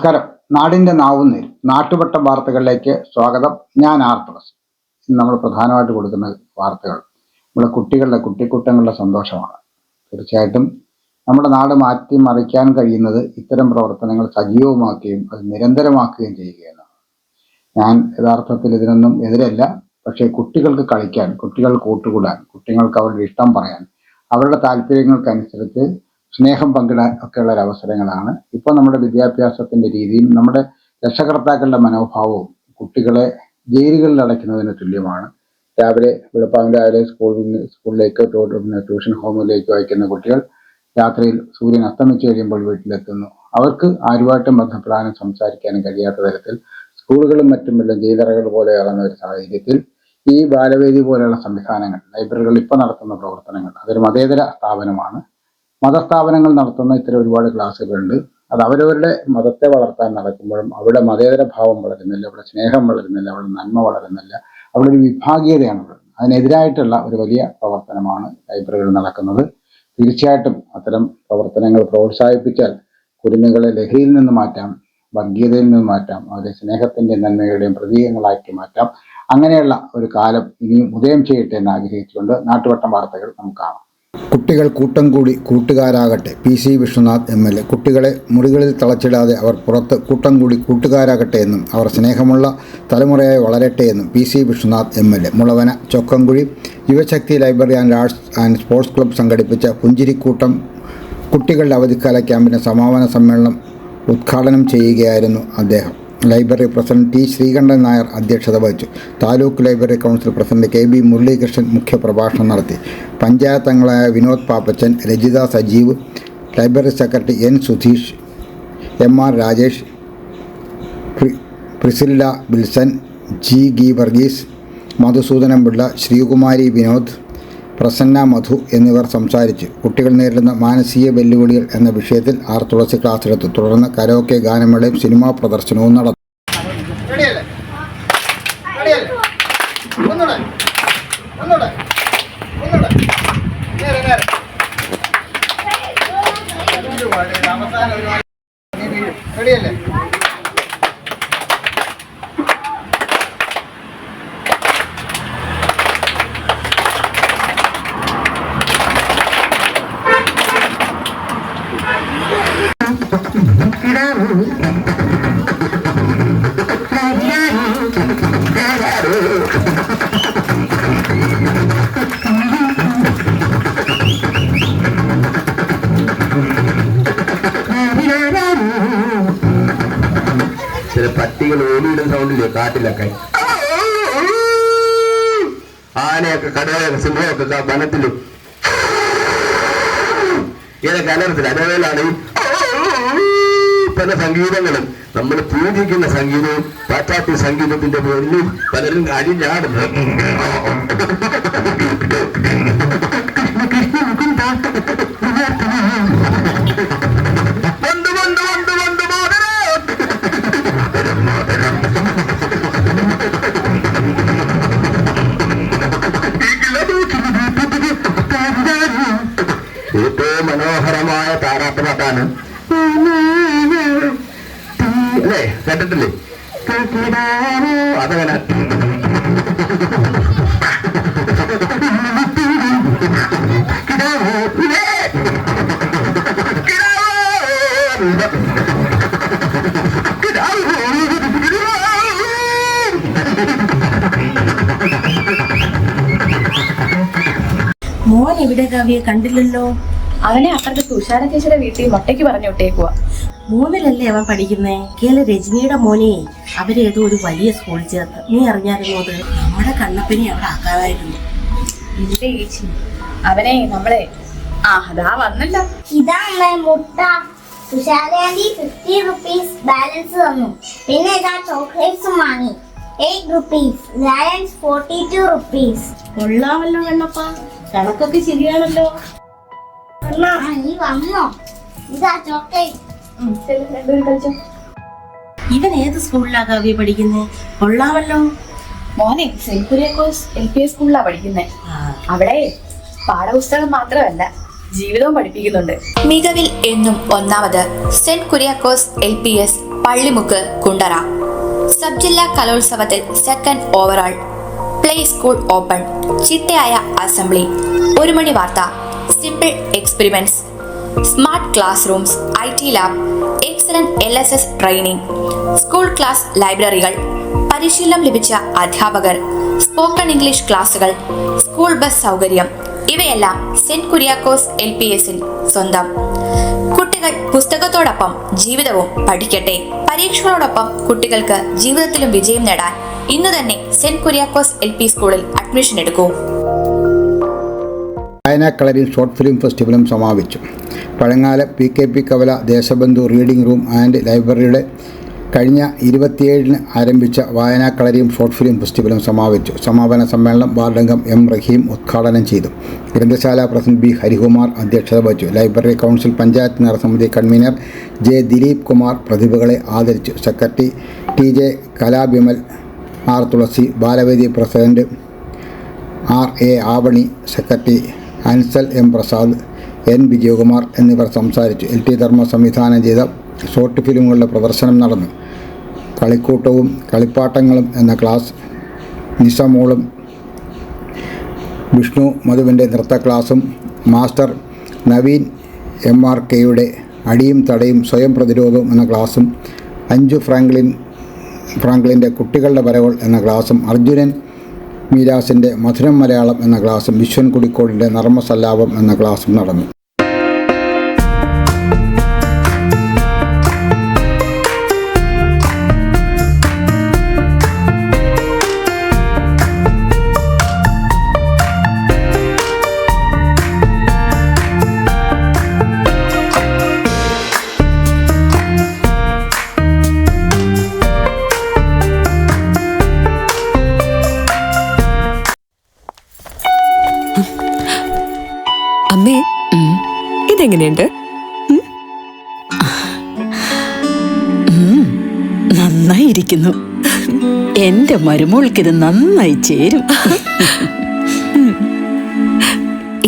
നമസ്കാരം. നാടിൻ്റെ നാവുന്നേരും നാട്ടുവട്ടം വാർത്തകളിലേക്ക് സ്വാഗതം. ഞാൻ ആർത്തവസ്. ഇന്ന് നമ്മൾ പ്രധാനമായിട്ട് കൊടുക്കുന്ന വാർത്തകൾ നമ്മുടെ കുട്ടിക്കൂട്ടങ്ങളുടെ സന്തോഷമാണ്. തീർച്ചയായിട്ടും നമ്മുടെ നാട് മാറ്റിമറിക്കാൻ കഴിയുന്നത് ഇത്തരം പ്രവർത്തനങ്ങൾ സജീവമാക്കുകയും അത് നിരന്തരമാക്കുകയും ചെയ്യുകയെന്നാണ്. ഞാൻ യഥാർത്ഥത്തിൽ ഇതിനൊന്നും എതിരല്ല. പക്ഷേ കുട്ടികൾക്ക് കളിക്കാൻ, കുട്ടികൾ കൂട്ടുകൂടാൻ, കുട്ടികൾക്ക് അവരുടെ ഇഷ്ടം പറയാൻ, അവരുടെ താല്പര്യങ്ങൾക്കനുസരിച്ച് സ്നേഹം പങ്കിടാൻ ഒക്കെയുള്ള ഒരു അവസരങ്ങളാണ്. ഇപ്പോൾ നമ്മുടെ വിദ്യാഭ്യാസത്തിൻ്റെ രീതിയും നമ്മുടെ രക്ഷകർത്താക്കളുടെ മനോഭാവവും കുട്ടികളെ ജയിലുകളിൽ അടയ്ക്കുന്നതിന് തുല്യമാണ്. രാവിലെ സ്കൂളിലേക്ക് ട്യൂഷൻ ഹോമിലേക്ക് അയക്കുന്ന കുട്ടികൾ രാത്രിയിൽ സൂര്യൻ അസ്തമിച്ചു കഴിയുമ്പോൾ വീട്ടിലെത്തുന്നു. അവർക്ക് ആരുമായിട്ടും ബന്ധപ്പെടാനും സംസാരിക്കാനും കഴിയാത്ത തരത്തിൽ സ്കൂളുകളും മറ്റുമെല്ലാം ജയിലറകൾ പോലെയാകുന്ന ഒരു സാഹചര്യത്തിൽ ഈ ബാലവേദി പോലെയുള്ള സംവിധാനങ്ങൾ, ലൈബ്രറികൾ ഇപ്പോൾ നടത്തുന്ന പ്രവർത്തനങ്ങൾ, അതൊരു മതേതര സ്ഥാപനമാണ്. മതസ്ഥാപനങ്ങൾ നടത്തുന്ന ഇത്തരം ഒരുപാട് ക്ലാസ്സുകളുണ്ട്. അത് അവരവരുടെ മതത്തെ വളർത്താൻ നടക്കുമ്പോഴും അവിടെ മതേതര ഭാവം വളരുന്നില്ല, അവിടെ സ്നേഹം വളരുന്നില്ല, അവിടെ നന്മ വളരുന്നില്ല, അവിടെ ഒരു വിഭാഗീയതയാണ് ഉള്ളത്. അതിനെതിരായിട്ടുള്ള ഒരു വലിയ പ്രവർത്തനമാണ് ലൈബ്രറികൾ നടക്കുന്നത്. തീർച്ചയായിട്ടും അത്തരം പ്രവർത്തനങ്ങൾ പ്രോത്സാഹിപ്പിച്ചാൽ കുരുന്നുകളെ ലഹരിയിൽ നിന്ന് മാറ്റാം, വർഗീയതയിൽ നിന്ന് മാറ്റാം, അവരെ സ്നേഹത്തിൻ്റെ നന്മയുടെയും പ്രതീകങ്ങളാക്കി മാറ്റാം. അങ്ങനെയുള്ള ഒരു കാലം ഇനിയും ഉദയം ചെയ്യട്ടെ എന്ന് ആഗ്രഹിച്ചുകൊണ്ട് നാട്ടുവട്ടം വാർത്തകൾ നമുക്ക് കാണാം. കുട്ടികൾ കൂട്ടം കൂടി കൂട്ടുകാരാകട്ടെ. PC Viswanath MLA. കുട്ടികളെ മുറികളിൽ തളച്ചിടാതെ അവർ പുറത്ത് കൂട്ടം കൂടി കൂട്ടുകാരാകട്ടെ എന്നും അവർ സ്നേഹമുള്ള തലമുറയായി വളരട്ടെ എന്നും PC Viswanath MLA. Mulavana Chokkamkuzhi Yuvashakthi library and arts and sports club സംഘടിപ്പിച്ച പുഞ്ചിരിക്കൂട്ടം കുട്ടികളുടെ അവധിക്കാല ക്യാമ്പിൻ്റെ സമാപന സമ്മേളനം ഉദ്ഘാടനം ചെയ്യുകയായിരുന്നു അദ്ദേഹം. Library president T. Sreekantan Nair അധ്യക്ഷത വഹിച്ചു. Taluk library council president KB Muraleekrishnan മുഖ്യപ്രഭാഷണം നടത്തി. പഞ്ചായത്ത് അംഗങ്ങളായ Vinod Pappachan, Rajitha Sajeev, library secretary N. Sudheesh, MR Rajesh, Priscilla Bilson, G. Varghese, Madhusoodanam Pillai, Sreekumari Vinod, Prasanna Madhu എന്നിവർ സംസാരിച്ചു. കുട്ടികൾ നേരിടുന്ന മാനസിക വെല്ലുവിളികൾ എന്ന വിഷയത്തിൽ തുളസി ക്ലാസ് എടുത്തു. തുടർന്ന് കരോക്കെ ഗാനമേളയും സിനിമാ പ്രദർശനവും നടന്നു. ചില പട്ടികൾ ഓടിയിടുന്ന സൗണ്ടില്ലേ കാട്ടിലൊക്കെ, ആനയൊക്കെ കടവയൊക്കെ സിംഹമൊക്കെ വനത്തിലും ഏതൊക്കെ അനർത്ഥത്തിൽ അതേപോലെയാണ് പല സംഗീതങ്ങളും. നമ്മൾ പൂജിക്കുന്ന സംഗീതവും പാശ്ചാത്യ സംഗീതത്തിന്റെ പേരിൽ പലരും അരിഞ്ഞാടുന്നു. ഏറ്റവും മനോഹരമായ താരാട്ടുപാട്ടാണ് അല്ലേ, കേട്ടിട്ടില്ലേ? അതങ്ങനെ മോൻ എവിടെ കാവ്യെ? കണ്ടില്ലല്ലോ. അവനെ അപ്പുറത്തെ തുഷാര ചേച്ചിയുടെ വീട്ടിൽ മൊട്ടയ്ക്ക് പറഞ്ഞു വിട്ടേക്കുവാ. 3-ിലല്ലേ അവൻ പഠിക്കുന്നേ? രജനിയുടെ മോനെ അവരേതോ ഒരു വലിയ സ്കൂളിൽ ചേർത്ത്. നീ അറിഞ്ഞായിരുന്നു? അത് നമ്മുടെ കണ്ണപ്പനെ അവിടെ ആക്കാതായിരുന്നു. ഇല്ലേ ചേച്ചി, അവനെ നമ്മളെ അതാ വന്നല്ല. ഇതാ മുട്ട. തുഷാരേന്റി 50 റുപ്പീസ് ബാലൻസ് തന്നു. പിന്നെ ഇതാ ചോക്ലേറ്റ്സും വാങ്ങി. 8 റുപ്പീസ്. Balance 42 rupees. കൊള്ളാമല്ലോ കണ്ണപ്പ, കണക്കൊക്കെ ശരിയാണല്ലോ. നീ വന്നോ? ഇതാ ചോക്ലേറ്റ്. ഇവൻ ഏത് സ്കൂളിലാ കാവ്യ പഠിക്കുന്നേ? കൊള്ളാമല്ലോ. മോനെ സെന്റ് കുര്യാക്കോസ് LPS സ്കൂളിലാ പഠിക്കുന്നേ. അവിടെ പാഠപുസ്തകം മാത്രമല്ല, ജീവിതവും പഠിപ്പിക്കുന്നുണ്ട്. മികവിൽ എന്നും ഒന്നാമത് saint Kuriakose LPS Pallimukku Kundara. Sub ജില്ലാ കലോത്സവത്തിൽ second overall. Play school open. ചിട്ടയായ അസംബ്ലി. 1 മണി വാർത്ത. Simple experiments. Smart class rooms, IT lab, excellent LSS training, school class ലൈബ്രറികൾ, പരിശീലനം ലഭിച്ച അധ്യാപകർ, സ്പോക്കൺ ഇംഗ്ലീഷ് ക്ലാസുകൾ, സ്കൂൾ ബസ് സൗകര്യം ഇവയെല്ലാം സെന്റ് കുര്യാക്കോസ് LPSൽ സ്വന്തം. കുട്ടികൾ പുസ്തകത്തോടൊപ്പം ജീവിതവും പഠിക്കട്ടെ. പരീക്ഷകളോടൊപ്പം കുട്ടികൾക്ക് ജീവിതത്തിലും വിജയം നേടാൻ ഇന്ന് തന്നെ സെന്റ് കുര്യാക്കോസ് LP സ്കൂളിൽ അഡ്മിഷൻ എടുക്കൂ. വായനാക്കളരിയും ഷോർട്ട് ഫിലിം ഫെസ്റ്റിവലും സമാപിച്ചു. പഴങ്ങാല PKP കവല ദേശബന്ധു റീഡിംഗ് റൂം ആൻഡ് ലൈബ്രറിയുടെ കഴിഞ്ഞ 27-ന് ആരംഭിച്ച വായനാക്കളരിയും ഷോർട്ട് ഫിലിം ഫെസ്റ്റിവലും സമാപിച്ചു. സമാപന സമ്മേളനം വാർഡംഗം M. റഹീം ഉദ്ഘാടനം ചെയ്തു. ഗ്രന്ഥശാല പ്രസിഡന്റ് B. ഹരികുമാർ അധ്യക്ഷത വഹിച്ചു. ലൈബ്രറി കൗൺസിൽ പഞ്ചായത്ത് നഗരസമിതി കൺവീനർ J. ദിലീപ് കുമാർ പ്രതിഭകളെ ആദരിച്ചു. Secretary TJ Kalabimal, R. Thulasi, Balavedi president RA Avani, secretary Ansal M. Prasad, N. Vijayakumar എന്നിവർ സംസാരിച്ചു. LT ധർമ്മ സംവിധാനം ചെയ്ത ഷോർട്ട് ഫിലിമുകളുടെ പ്രദർശനം നടന്നു. കളിക്കൂട്ടവും കളിപ്പാട്ടങ്ങളും എന്ന ക്ലാസ് നിസമോളും വിഷ്ണു മധുവിൻ്റെ നൃത്ത ക്ലാസും മാസ്റ്റർ നവീൻ MRKയുടെ അടിയും തടയും സ്വയം പ്രതിരോധവും എന്ന ക്ലാസും അഞ്ജു ഫ്രാങ്ക്ലിൻ്റെ കുട്ടികളുടെ വരകൾ എന്ന ക്ലാസും അർജുനൻ മീരാസിൻ്റെ മധുരം മലയാളം എന്ന ക്ലാസും വിശ്വൻ കുടിക്കോടിൻ്റെ നർമ്മസല്ലാപം എന്ന ക്ലാസും നടന്നു. അമ്മേ, ഇതെങ്ങനെയുണ്ട്? നന്നായിരിക്കുന്നു. എന്റെ മരുമോൾക്കിത് നന്നായി ചേരും.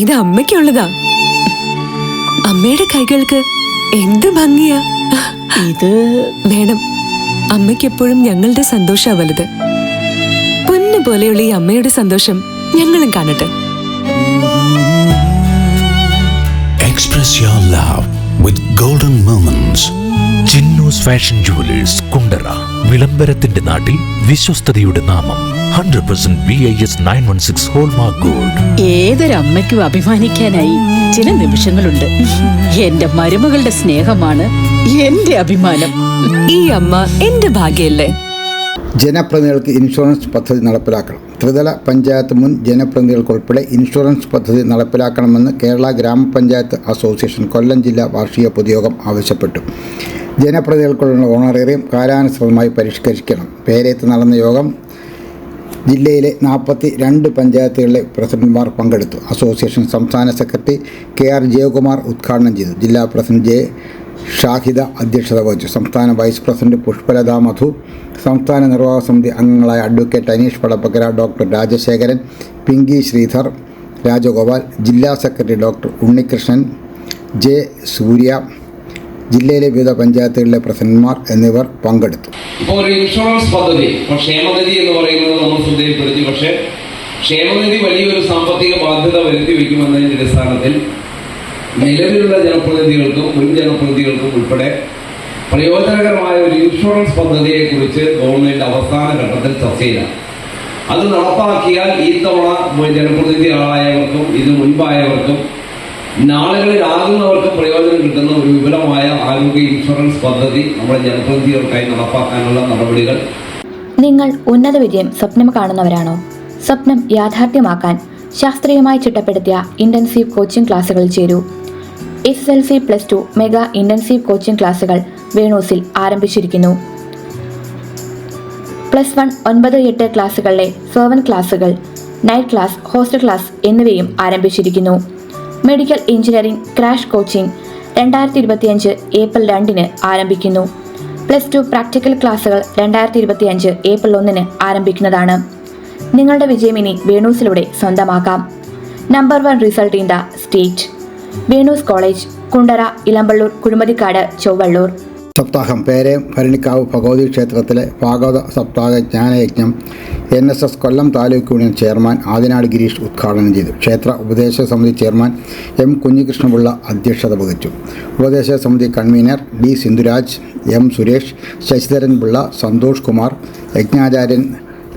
ഇത് അമ്മയ്ക്കുള്ളതാ. അമ്മയുടെ കൈകൾക്ക് എന്ത് ഭംഗിയാ. ഇത് വേണം. അമ്മയ്ക്കെപ്പോഴും ഞങ്ങളുടെ സന്തോഷാ വലുത്. പൊന്നു പോലെയുള്ള ഈ അമ്മയുടെ സന്തോഷം ഞങ്ങളും കാണട്ടെ. Express your love with golden moments. Chinnoos fashion jewellers Kundara. വിളംബരത്തിന്റെ നാട്ടിൽ വിശ്വസ്തയുടെ നാമം. 100% BIS 916 ഹോൾമാർക്ക് ഗോൾഡ്. ഏതൊരമ്മയ്ക്കും അഭിമാനിക്കാനായി ചില നിമിഷങ്ങളുണ്ട്. എന്റെ മരുമകളുടെ സ്നേഹമാണ് എന്റെ അഭിമാനം. ഈ അമ്മ എന്റെ ഭാഗ്യല്ലേ. ജനപ്രതിനിധികൾക്ക് ഇൻഷുറൻസ് പദ്ധതി നടപ്പിലാക്കണം. ത്രിതല പഞ്ചായത്ത് മുൻ ജനപ്രതിനിധികൾക്കുൾപ്പെടെ ഇൻഷുറൻസ് പദ്ധതി നടപ്പിലാക്കണമെന്ന് കേരള ഗ്രാമപഞ്ചായത്ത് അസോസിയേഷൻ കൊല്ലം ജില്ലാ വാർഷിക പൊതുയോഗം ആവശ്യപ്പെട്ടു. ജനപ്രതിനിധികൾക്കുള്ള ഓണറേറിയം കാലാനുസൃതമായി പരിഷ്കരിക്കണം. പേരേത്ത് നടന്ന യോഗം ജില്ലയിലെ 42 പഞ്ചായത്തുകളിലെ പ്രസിഡന്റുമാർ പങ്കെടുത്തു. അസോസിയേഷൻ സംസ്ഥാന സെക്രട്ടറി KR ജയകുമാർ ഉദ്ഘാടനം ചെയ്തു. ജില്ലാ പ്രസിഡന്റ് J. ഷാഹിദ അധ്യക്ഷത വഹിച്ചു. സംസ്ഥാന വൈസ് പ്രസിഡന്റ് പുഷ്പലത മധു, സംസ്ഥാന നിർവാഹക സമിതി അംഗങ്ങളായ അഡ്വക്കേറ്റ് അനീഷ് പടപ്പക്കര, ഡോക്ടർ രാജശേഖരൻ, പിങ്കി ശ്രീധർ, രാജഗോപാൽ, ജില്ലാ സെക്രട്ടറി ഡോക്ടർ ഉണ്ണികൃഷ്ണൻ, J. സൂര്യ, ജില്ലയിലെ വിവിധ പഞ്ചായത്തുകളിലെ പ്രസിഡന്റുമാർ എന്നിവർ പങ്കെടുത്തു. ഇപ്പോൾ ഒരു ഇൻഷുറൻസ് പദ്ധതി, ക്ഷേമനിധി എന്ന് പറയുന്നത് നമ്മൾ ശ്രദ്ധയിൽപ്പെടുത്തി. പക്ഷേ ക്ഷേമനിധി വലിയൊരു സാമ്പത്തിക ബാധ്യത വരുത്തി വയ്ക്കുമെന്നതിൻ്റെ അടിസ്ഥാനത്തിൽ നിലവിലുള്ള ജനപ്രതിനിധികൾക്കും മുൻ ജനപ്രതിനിധികൾക്കും ഉൾപ്പെടെ പ്രയോജനകരമായ ഒരു ഇൻഷുറൻസ് പദ്ധതിയെക്കുറിച്ച് ഗവൺമെൻറ് അവസാന ഘട്ടത്തിൽ ചർച്ച ചെയ്യണം. അത് നടപ്പാക്കിയാൽ ഈ തവണ ജനപ്രതിനിധികളായവർക്കും ഇതിനു മുൻപായവർക്കും നാളുകളിലാകുന്നവർക്കും പ്രയോജനം കിട്ടുന്ന ഒരു വിപുലമായ ആരോഗ്യ ഇൻഷുറൻസ് പദ്ധതി നമ്മുടെ ജനപ്രതിനിധികൾക്കായി നടപ്പാക്കാനുള്ള നടപടികൾ. നിങ്ങൾ ഉന്നത വിജയം സ്വപ്നം കാണുന്നവരാണോ? സ്വപ്നം യാഥാർത്ഥ്യമാക്കാൻ ശാസ്ത്രീയമായി ചിട്ടപ്പെടുത്തിയ ഇന്റൻസീവ് കോച്ചിംഗ് ക്ലാസുകളിൽ ചേരൂ. SSLC +2 മെഗാ ഇന്റൻസീവ് കോച്ചിംഗ് ക്ലാസുകൾ വേണൂസിൽ ആരംഭിച്ചിരിക്കുന്നു. +1 9-8 ക്ലാസുകളിലെ സെർവൻ ക്ലാസുകൾ, നൈറ്റ് ക്ലാസ്, ഹോസ്റ്റൽ ക്ലാസ് എന്നിവയും ആരംഭിച്ചിരിക്കുന്നു. Medical engineering crash coaching 2025 April 2-ന് ആരംഭിക്കുന്നു. +2 പ്രാക്ടിക്കൽ ക്ലാസുകൾ 2025 ഏപ്രിൽ 1-ന് ആരംഭിക്കുന്നതാണ്. നിങ്ങളുടെ വിജയം ഇനി വേണൂസിലൂടെ സ്വന്തമാക്കാം. Number 1 result in the state. Venus college, Kundara, Elampalloor, Kuzhumathikkad, Chowallur. സപ്താഹം പേരയം ഭരണിക്കാവ് ഭഗവതി ക്ഷേത്രത്തിലെ ഭാഗവത സപ്താഹ ജ്ഞാനയജ്ഞം NSS Kollam taluk union chairman Adinad Gireesh ഉദ്ഘാടനം ചെയ്തു. ക്ഷേത്ര ഉപദേശ സമിതി ചെയർമാൻ M കുഞ്ഞികൃഷ്ണപിള്ള അധ്യക്ഷത വഹിച്ചു. ഉപദേശ സമിതി convener D Sindhuraj, M Suresh, Sasidharan Pillai, Santhosh Kumar, യജ്ഞാചാര്യൻ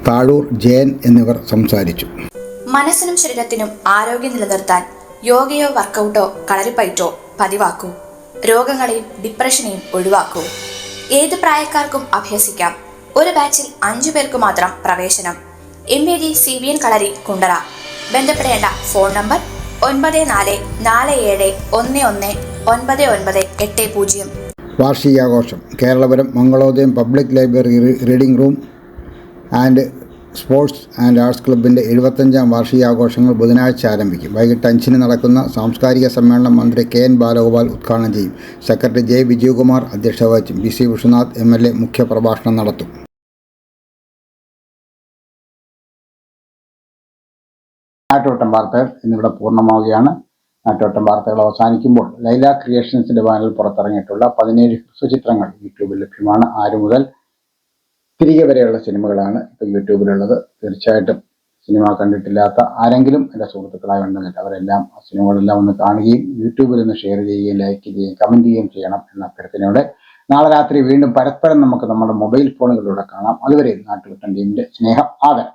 താഴൂർ ജയൻ എന്നിവർ സംസാരിച്ചു. മനസ്സിനും ശരീരത്തിനും ആരോഗ്യം നിലനിർത്താൻ യോഗയോ വർക്കൗട്ടോ കളരിപ്പയറ്റോ പതിവാക്കൂ. രോഗങ്ങളെയും ഡിപ്രഷനെയും ഒഴിവാക്കൂ. ഏത് പ്രായക്കാർക്കും അഭ്യസിക്കാം. ഒരു ബാച്ചിൽ 5 പേർക്ക് മാത്രം പ്രവേശനം. MAG CBN kalari Kundara. ബന്ധപ്പെടേണ്ട ഫോൺ നമ്പർ 9447119980. വാർഷികാഘോഷം Keralapuram Mangalodayam public library reading room and sports and arts ക്ലബിൻ്റെ 75ാം വാർഷികാഘോഷങ്ങൾ ബുധനാഴ്ച ആരംഭിക്കും. വൈകിട്ട് 5-ന് നടക്കുന്ന സാംസ്കാരിക സമ്മേളനം മന്ത്രി KN ബാലഗോപാൽ ഉദ്ഘാടനം ചെയ്യും. സെക്രട്ടറി J വിജയകുമാർ അധ്യക്ഷത വഹിക്കും. BC വിശ്വനാഥ് MLA മുഖ്യപ്രഭാഷണം നടത്തും. നാട്ടോട്ടം വാർത്തകൾ ഇന്നിവിടെ പൂർണ്ണമാവുകയാണ്. നാട്ടോട്ടം വാർത്തകൾ അവസാനിക്കുമ്പോൾ ലൈല ക്രിയേഷൻസിൻ്റെ ബാനറിൽ പുറത്തിറങ്ങിയിട്ടുള്ള 17 ഹ്രസ്വചിത്രങ്ങൾ യൂട്യൂബിൽ ലഭ്യമാണ്. 6 മുതൽ തിരികെ വരെയുള്ള സിനിമകളാണ് ഇപ്പോൾ യൂട്യൂബിലുള്ളത്. തീർച്ചയായിട്ടും സിനിമ കണ്ടിട്ടില്ലാത്ത ആരെങ്കിലും എൻ്റെ സുഹൃത്തുക്കളായി ഉണ്ടെങ്കിൽ അവരെല്ലാം ആ സിനിമകളെല്ലാം ഒന്ന് കാണുകയും യൂട്യൂബിൽ നിന്ന് ഷെയർ ചെയ്യുകയും ലൈക്ക് ചെയ്യുകയും കമൻറ്റ് ചെയ്യുകയും ചെയ്യണം എന്ന അഭ്യർത്ഥനയോടെ നാളെ രാത്രി വീണ്ടും പരസ്പരം നമുക്ക് നമ്മുടെ മൊബൈൽ ഫോണുകളിലൂടെ കാണാം. അതുവരെ നാട്ടുകുട്ടൻ ടീമിൻ്റെ സ്നേഹം ആദരം.